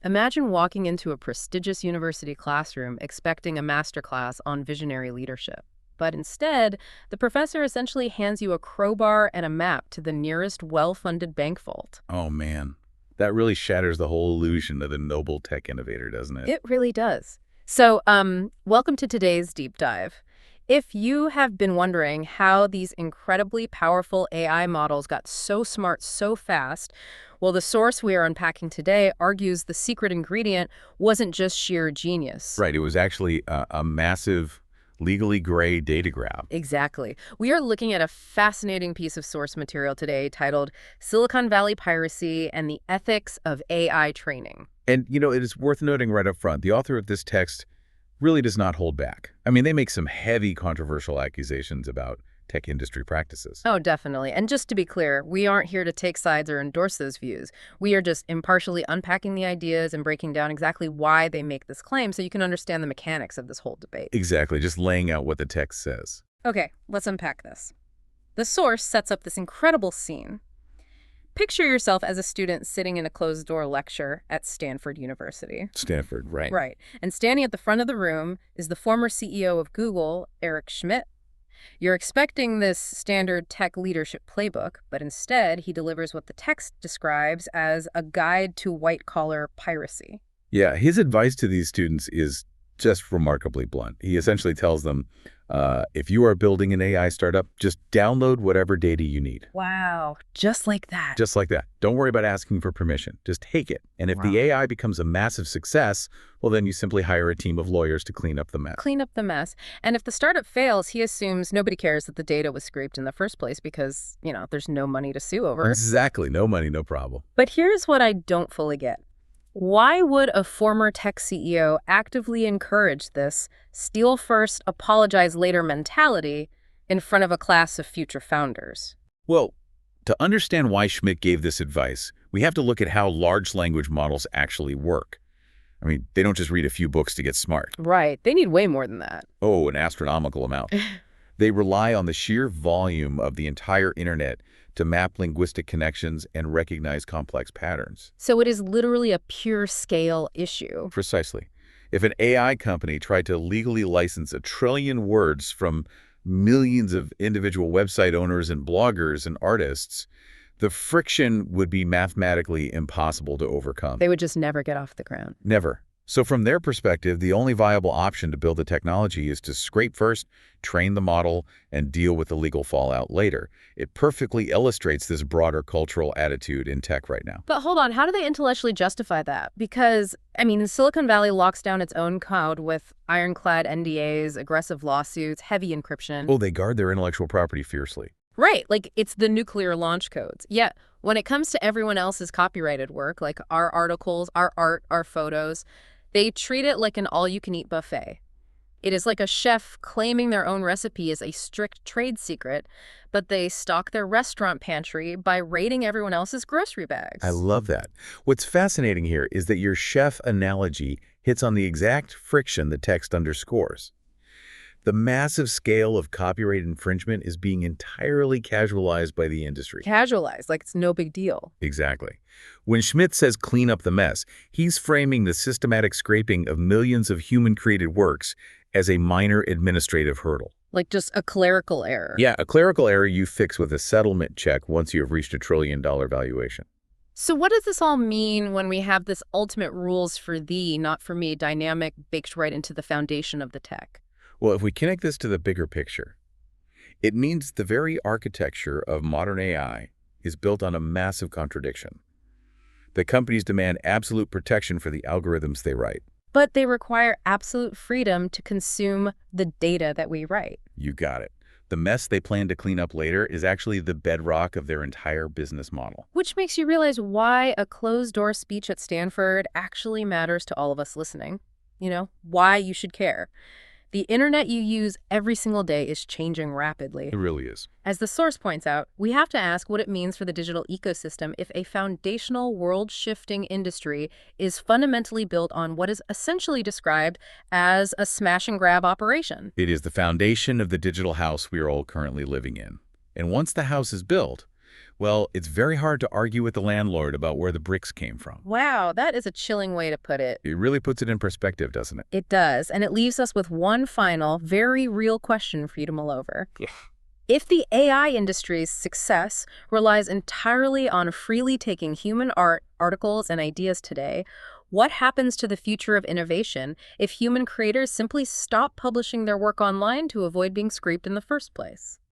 Imagine walking into a prestigious university classroom expecting a masterclass on visionary leadership. But instead, the professor essentially hands you a crowbar and a map to the nearest well-funded bank vault. Oh, man. That really shatters the whole illusion of the noble tech innovator, doesn't it? It really does. So, welcome to today's deep dive. If you have been wondering how these incredibly powerful AI models got so smart so fast, well, the source we are unpacking today argues the secret ingredient wasn't just sheer genius. Right. It was actually a massive, legally gray data grab. Exactly. We are looking at a fascinating piece of source material today titled Silicon Valley Piracy and the Ethics of AI Training. And, it is worth noting right up front, the author of this text really does not hold back. I mean, they make some heavy controversial accusations about tech industry practices. Oh, definitely. And just to be clear, we aren't here to take sides or endorse those views. We are just impartially unpacking the ideas and breaking down exactly why they make this claim so you can understand the mechanics of this whole debate. Exactly, just laying out what the text says. Okay, let's unpack this. The source sets up this incredible scene. Picture yourself as a student sitting in a closed-door lecture at Stanford University. Stanford, right. Right. And standing at the front of the room is the former CEO of Google, Eric Schmidt. You're expecting this standard tech leadership playbook, but instead he delivers what the text describes as a guide to white-collar piracy. Yeah, his advice to these students is just remarkably blunt. He essentially tells them, if you are building an AI startup, just download whatever data you need. Wow, just like that. Just like that. Don't worry about asking for permission. Just take it. And if the AI becomes a massive success, well, then you simply hire a team of lawyers to clean up the mess. Clean up the mess. And if the startup fails, he assumes nobody cares that the data was scraped in the first place because, there's no money to sue over. Exactly. No money, no problem. But here's what I don't fully get. Why would a former tech CEO actively encourage this steal first, apologize later mentality in front of a class of future founders? Well, to understand why Schmidt gave this advice, we have to look at how large language models actually work. I mean, they don't just read a few books to get smart. Right. They need way more than that. Oh, an astronomical amount. They rely on the sheer volume of the entire internet to map linguistic connections and recognize complex patterns. So it is literally a pure scale issue. Precisely. If an AI company tried to legally license 1 trillion words from millions of individual website owners and bloggers and artists, the friction would be mathematically impossible to overcome. They would just never get off the ground. Never. So from their perspective, the only viable option to build the technology is to scrape first, train the model, and deal with the legal fallout later. It perfectly illustrates this broader cultural attitude in tech right now. But hold on, how do they intellectually justify that? Because, Silicon Valley locks down its own code with ironclad NDAs, aggressive lawsuits, heavy encryption. Oh, they guard their intellectual property fiercely. Right, like it's the nuclear launch codes. Yet, when it comes to everyone else's copyrighted work, like our articles, our art, our photos, they treat it like an all-you-can-eat buffet. It is like a chef claiming their own recipe is a strict trade secret, but they stock their restaurant pantry by raiding everyone else's grocery bags. I love that. What's fascinating here is that your chef analogy hits on the exact friction the text underscores. The massive scale of copyright infringement is being entirely casualized by the industry. Casualized, like it's no big deal. Exactly. When Schmidt says clean up the mess, he's framing the systematic scraping of millions of human-created works as a minor administrative hurdle. Like just a clerical error. Yeah, a clerical error you fix with a settlement check once you have reached $1 trillion valuation. So what does this all mean when we have this ultimate rules for thee, not for me dynamic baked right into the foundation of the tech? Well, if we connect this to the bigger picture, it means the very architecture of modern AI is built on a massive contradiction. The companies demand absolute protection for the algorithms they write. But they require absolute freedom to consume the data that we write. You got it. The mess they plan to clean up later is actually the bedrock of their entire business model. Which makes you realize why a closed-door speech at Stanford actually matters to all of us listening. Why you should care. The internet you use every single day is changing rapidly. It really is. As the source points out, we have to ask what it means for the digital ecosystem if a foundational, world-shifting industry is fundamentally built on what is essentially described as a smash-and-grab operation. It is the foundation of the digital house we are all currently living in. And once the house is built, Well, it's very hard to argue with the landlord about where the bricks came from. Wow, that is a chilling way to put it. It really puts it in perspective, doesn't it? It does, and it leaves us with one final, very real question for you to mull over. Yeah. If the AI industry's success relies entirely on freely taking human art, articles, and ideas today, what happens to the future of innovation if human creators simply stop publishing their work online to avoid being scraped in the first place?